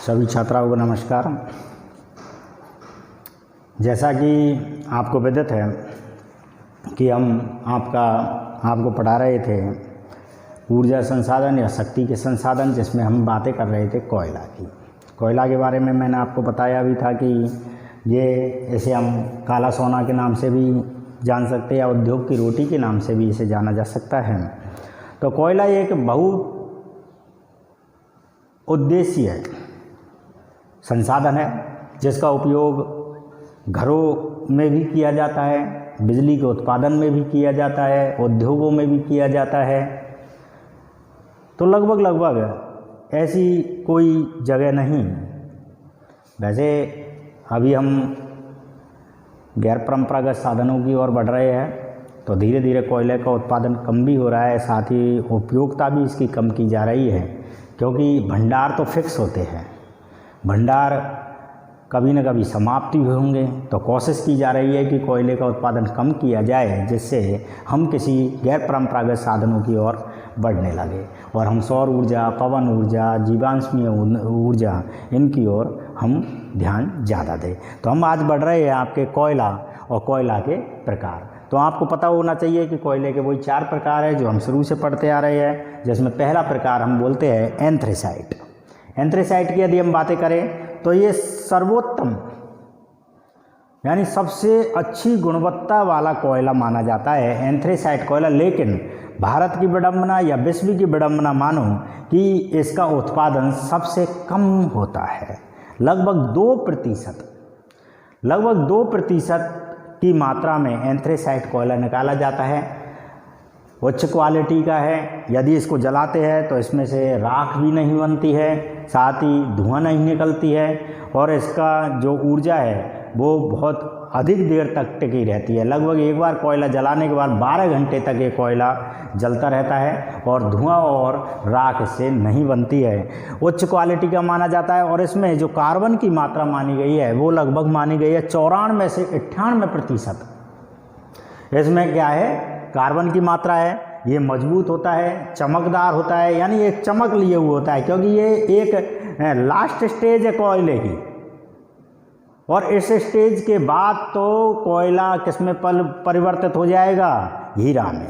सभी छात्राओं को नमस्कार। जैसा कि आपको विदित है कि हम आपको पढ़ा रहे थे ऊर्जा संसाधन या शक्ति के संसाधन, जिसमें हम बातें कर रहे थे कोयला के बारे में। मैंने आपको बताया भी था कि ये इसे हम काला सोना के नाम से भी जान सकते हैं या उद्योग की रोटी के नाम से भी इसे जाना जा सकता है। तो कोयला एक बहु उद्देश्य संसाधन है जिसका उपयोग घरों में भी किया जाता है, बिजली के उत्पादन में भी किया जाता है, उद्योगों में भी किया जाता है। तो लगभग ऐसी कोई जगह नहीं। वैसे अभी हम गैर परंपरागत साधनों की ओर बढ़ रहे हैं, तो धीरे धीरे कोयले का उत्पादन कम भी हो रहा है, साथ ही उपयोगिता भी इसकी कम की जा रही है, क्योंकि भंडार तो फिक्स होते हैं, भंडार कभी न कभी समाप्ति होंगे। तो कोशिश की जा रही है कि कोयले का उत्पादन कम किया जाए, जिससे हम किसी गैर परंपरागत साधनों की ओर बढ़ने लगे और हम सौर ऊर्जा, पवन ऊर्जा, जीवाश्मीय ऊर्जा, इनकी ओर हम ध्यान ज़्यादा दें। तो हम आज बढ़ रहे हैं आपके कोयला और कोयला के प्रकार। तो आपको पता होना चाहिए कि कोयले के वही 4 प्रकार हैं जो हम शुरू से पढ़ते आ रहे हैं, जिसमें पहला प्रकार हम बोलते हैं एंथ्रेसाइट। एंथ्रेसाइट की यदि हम बातें करें तो ये सर्वोत्तम यानी सबसे अच्छी गुणवत्ता वाला कोयला माना जाता है, एंथ्रेसाइट कोयला। लेकिन भारत की विडंबना या विश्व की विडंबना मानो कि इसका उत्पादन सबसे कम होता है। लगभग 2% की मात्रा में एंथ्रेसाइट कोयला निकाला जाता है। उच्च क्वालिटी का है, यदि इसको जलाते हैं तो इसमें से राख भी नहीं बनती है, साथ ही धुआं नहीं निकलती है और इसका जो ऊर्जा है वो बहुत अधिक देर तक टिकी रहती है। लगभग एक बार कोयला जलाने के बाद 12 घंटे तक ये कोयला जलता रहता है और धुआं और राख इससे नहीं बनती है। उच्च क्वालिटी का माना जाता है और इसमें जो कार्बन की मात्रा मानी गई है वो लगभग मानी गई है 94 से 98%। इसमें क्या है, कार्बन की मात्रा है, ये मजबूत होता है, चमकदार होता है, यानी एक चमक लिए हुए होता है, क्योंकि ये एक लास्ट स्टेज है कोयले की। और इस स्टेज के बाद तो कोयला किसमें परिवर्तित हो जाएगा, हीरा में।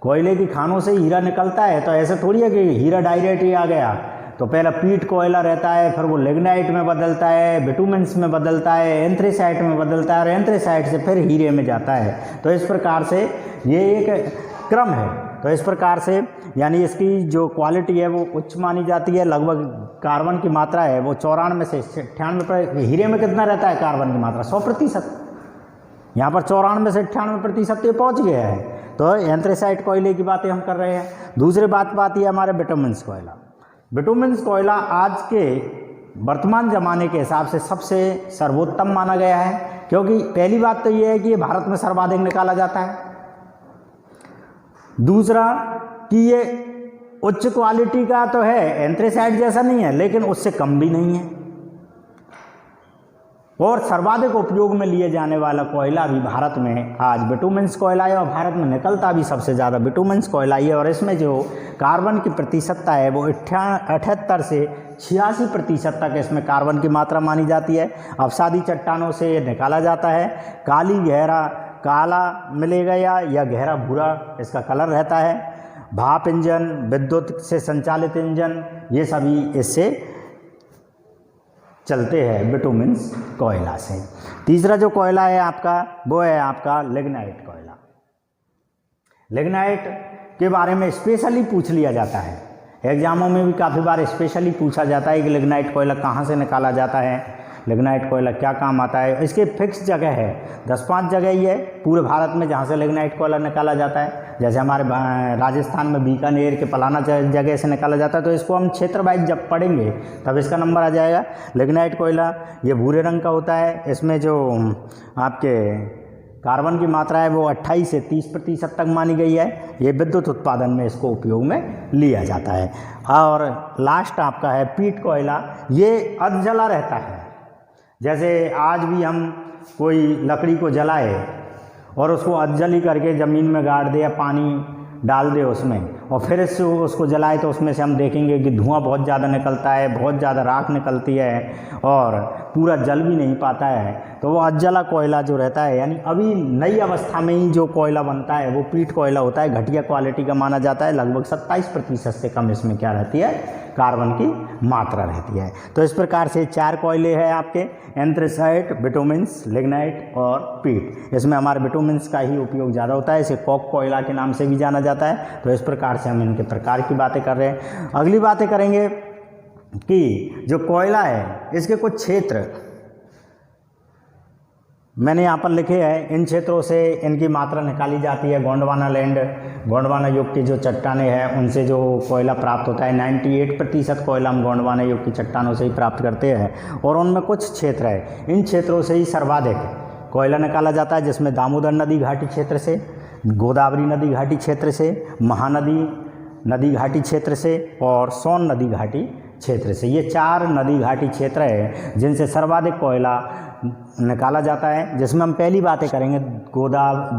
कोयले की खानों से हीरा निकलता है, तो ऐसे थोड़ी है कि हीरा डायरेक्ट ही आ गया। तो पहला पीट कोयला रहता है, फिर वो लिग्नाइट में बदलता है, बिटुमेंस में बदलता है, एंथ्रेसाइट में बदलता है और एंथ्रेसाइट से फिर हीरे में जाता है। तो इस प्रकार से ये एक क्रम है। तो इस प्रकार से यानी इसकी जो क्वालिटी है वो उच्च मानी जाती है। लगभग कार्बन की मात्रा है वो 94 से 98। हीरे में कितना रहता है कार्बन की मात्रा? 100%। यहाँ पर 94 से 98% ये पहुँच गया है। तो एंथ्रेसाइट कोयले की बातें हम कर रहे हैं। दूसरी बात ये हमारे बिटुमेंस कोयला। बिटुमेंस कोयला आज के वर्तमान ज़माने के हिसाब से सबसे सर्वोत्तम माना गया है, क्योंकि पहली बात तो ये है कि ये भारत में सर्वाधिक निकाला जाता है। दूसरा कि ये उच्च क्वालिटी का तो है, एंथ्रेसाइट जैसा नहीं है, लेकिन उससे कम भी नहीं है। और सर्वाधिक उपयोग में लिए जाने वाला कोयला भी भारत में आज बिटुमेंस कोयला है और भारत में निकलता भी सबसे ज़्यादा बिटुमेंस कोयला ही है। और इसमें जो कार्बन की प्रतिशतता है वो 78 से 86% तक इसमें कार्बन की मात्रा मानी जाती है। अवसादी चट्टानों से ये निकाला जाता है। काला मिलेगा या गहरा भूरा इसका कलर रहता है। भाप इंजन, विद्युत से संचालित इंजन, ये सभी इससे चलते हैं बिटुमेंस कोयला से। तीसरा जो कोयला है आपका वो है आपका लिग्नाइट कोयला। लिग्नाइट के बारे में स्पेशली पूछ लिया जाता है, एग्जामों में भी काफ़ी बार स्पेशली पूछा जाता है कि लिग्नाइट कोयला कहाँ से निकाला जाता है, लिग्नाइट कोयला क्या काम आता है। इसके फिक्स जगह है, 10-5 जगह ही है पूरे भारत में जहाँ से लिग्नाइट कोयला निकाला जाता है। जैसे हमारे राजस्थान में बीकानेर के पलाना जगह से निकाला जाता है। तो इसको हम क्षेत्र वाइज जब पढ़ेंगे तब इसका नंबर आ जाएगा। लिग्नाइट कोयला ये भूरे रंग का होता है। इसमें जो आपके कार्बन की मात्रा है वो 28 से 30% तक मानी गई है। ये विद्युत उत्पादन में इसको उपयोग में लिया जाता है। और लास्ट आपका है पीट कोयला। ये अधजला रहता है। जैसे आज भी हम कोई लकड़ी को जलाए और उसको अधजली करके ज़मीन में गाड़ दे या पानी डाल दे उसमें और फिर उसको जलाए तो उसमें से हम देखेंगे कि धुआं बहुत ज़्यादा निकलता है, बहुत ज़्यादा राख निकलती है और पूरा जल भी नहीं पाता है। तो वो अधजला कोयला जो रहता है, यानी अभी नई अवस्था में ही जो कोयला बनता है वो पीट कोयला होता है, घटिया क्वालिटी का माना जाता है। लगभग 27% से कम इसमें क्या रहती है, कार्बन की मात्रा रहती है। तो इस प्रकार से 4 कोयले हैं आपके, एंथ्रेसाइट, बिटुमेन्स, लिग्नाइट और पीट। इसमें हमारे बिटुमेन्स का ही उपयोग ज़्यादा होता है, इसे कोक कोयला के नाम से भी जाना जाता है। तो इस प्रकार से हम इनके प्रकार की बातें कर रहे हैं। अगली बातें करेंगे कि जो कोयला है इसके कुछ क्षेत्र मैंने यहाँ पर लिखे हैं। इन क्षेत्रों से इनकी मात्रा निकाली जाती है। गोंडवाना लैंड, गोंडवाना युग की जो चट्टानें हैं उनसे जो कोयला प्राप्त होता है, 98% कोयला हम गोंडवाना युग की चट्टानों से ही प्राप्त करते हैं। और उनमें कुछ क्षेत्र है, इन क्षेत्रों से ही सर्वाधिक कोयला निकाला जाता है, जिसमें दामोदर नदी घाटी क्षेत्र से, गोदावरी नदी घाटी क्षेत्र से, महानदी नदी घाटी क्षेत्र से और सोन नदी घाटी क्षेत्र से। ये 4 नदी घाटी क्षेत्र है जिनसे सर्वाधिक कोयला निकाला जाता है। जिसमें हम पहली बातें करेंगे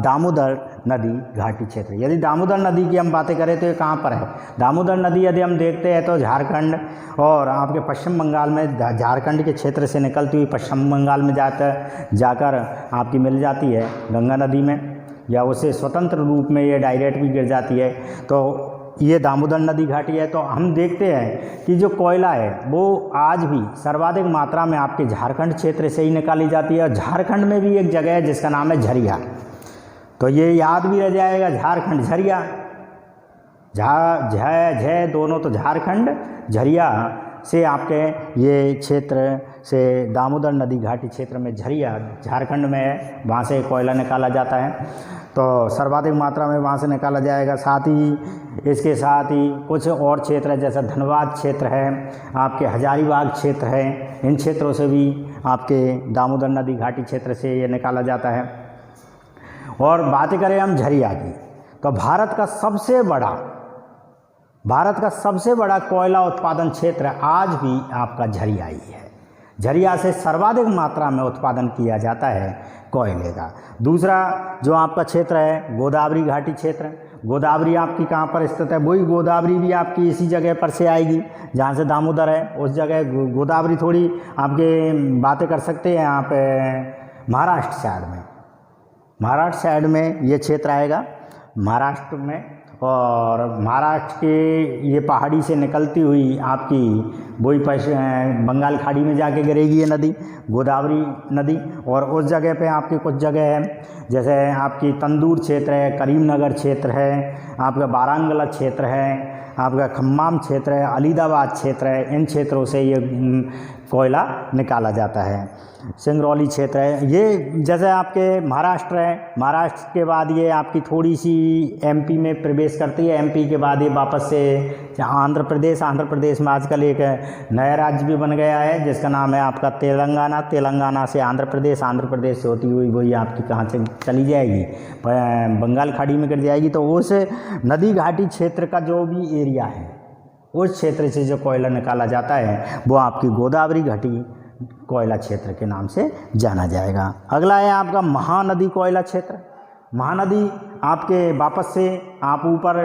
दामोदर नदी घाटी क्षेत्र। यदि दामोदर नदी की हम बातें करें तो ये कहाँ पर है? दामोदर नदी यदि हम देखते हैं तो झारखंड और आपके पश्चिम बंगाल में, झारखंड के क्षेत्र से निकलती हुई पश्चिम बंगाल में जाकर आपकी मिल जाती है गंगा नदी में, या उसे स्वतंत्र रूप में ये डायरेक्ट भी गिर जाती है। तो ये दामोदर नदी घाटी है। तो हम देखते हैं कि जो कोयला है वो आज भी सर्वाधिक मात्रा में आपके झारखंड क्षेत्र से ही निकाली जाती है। और झारखंड में भी एक जगह है जिसका नाम है झरिया। तो ये याद भी रह जाएगा, झारखंड झरिया, झ दोनों तो झारखंड, झरिया से आपके ये क्षेत्र से दामोदर नदी घाटी क्षेत्र में झरिया झारखंड में है, वहाँ से कोयला निकाला जाता है। तो सर्वाधिक मात्रा में वहाँ से निकाला जाएगा। साथ ही इसके साथ ही कुछ और क्षेत्र है, जैसा धनबाद क्षेत्र है, आपके हजारीबाग क्षेत्र है, इन क्षेत्रों से भी आपके दामोदर नदी घाटी क्षेत्र से ये निकाला जाता है। और बात करें हम झरिया की, तो भारत का सबसे बड़ा कोयला उत्पादन क्षेत्र आज भी आपका झरिया ही है। झरिया से सर्वाधिक मात्रा में उत्पादन किया जाता है कोयले का। दूसरा जो आपका क्षेत्र है गोदावरी घाटी क्षेत्र। गोदावरी आपकी कहाँ पर स्थित है? वही गोदावरी भी आपकी इसी जगह पर से आएगी जहाँ से दामोदर है, उस जगह गोदावरी। थोड़ी आपके बातें कर सकते हैं आप महाराष्ट्र साइड में ये क्षेत्र आएगा, महाराष्ट्र में। और महाराष्ट्र के ये पहाड़ी से निकलती हुई आपकी वही बंगाल खाड़ी में जाके गिरेगी ये नदी, गोदावरी नदी। और उस जगह पे आपकी कुछ जगह है, जैसे आपकी तंदूर क्षेत्र है, करीमनगर क्षेत्र है, आपका बारांगला क्षेत्र है, आपका खम्माम क्षेत्र है, अलीदाबाद क्षेत्र है। इन क्षेत्रों से ये कोयला निकाला जाता है। सिंगरौली क्षेत्र है, ये जैसे आपके महाराष्ट्र है, महाराष्ट्र के बाद ये आपकी थोड़ी सी एमपी में प्रवेश करती है। एमपी के बाद ये वापस से आंध्र प्रदेश में आजकल एक नया राज्य भी बन गया है जिसका नाम है आपका तेलंगाना से आंध्र प्रदेश से होती हुई वही आपकी कहाँ से चली जाएगी, बंगाल खाड़ी में गिर जाएगी। तो उस नदी घाटी क्षेत्र का जो भी एरिया है, उस क्षेत्र से जो कोयला निकाला जाता है वो आपकी गोदावरी घाटी कोयला क्षेत्र के नाम से जाना जाएगा। अगला है आपका महानदी कोयला क्षेत्र। महानदी आपके वापस से आप ऊपर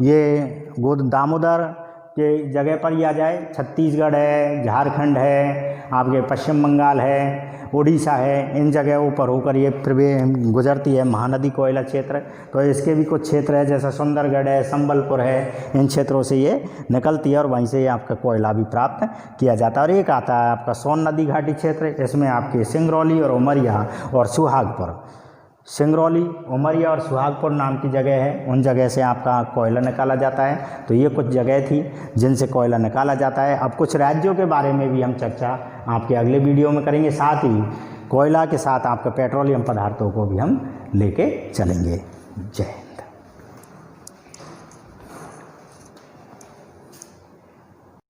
ये दामोदर के जगह पर ही आ जाए, छत्तीसगढ़ है, झारखंड है, आपके पश्चिम बंगाल है, उड़ीसा है, इन जगहों पर होकर ये गुजरती है महानदी कोयला क्षेत्र। तो इसके भी कुछ क्षेत्र है, जैसा सुंदरगढ़ है, संबलपुर है, इन क्षेत्रों से ये निकलती है और वहीं से आपका कोयला भी प्राप्त किया जाता है। और एक आता है आपका सोन नदी घाटी क्षेत्र, इसमें आपके सिंगरौली और उमरिया और सुहागपुर, सिंगरौली, उमरिया और सुहागपुर नाम की जगह है, उन जगह से आपका कोयला निकाला जाता है। तो ये कुछ जगह थी जिनसे कोयला निकाला जाता है। अब कुछ राज्यों के बारे में भी हम चर्चा आपके अगले वीडियो में करेंगे, साथ ही कोयला के साथ आपके पेट्रोलियम पदार्थों को भी हम लेके चलेंगे। जय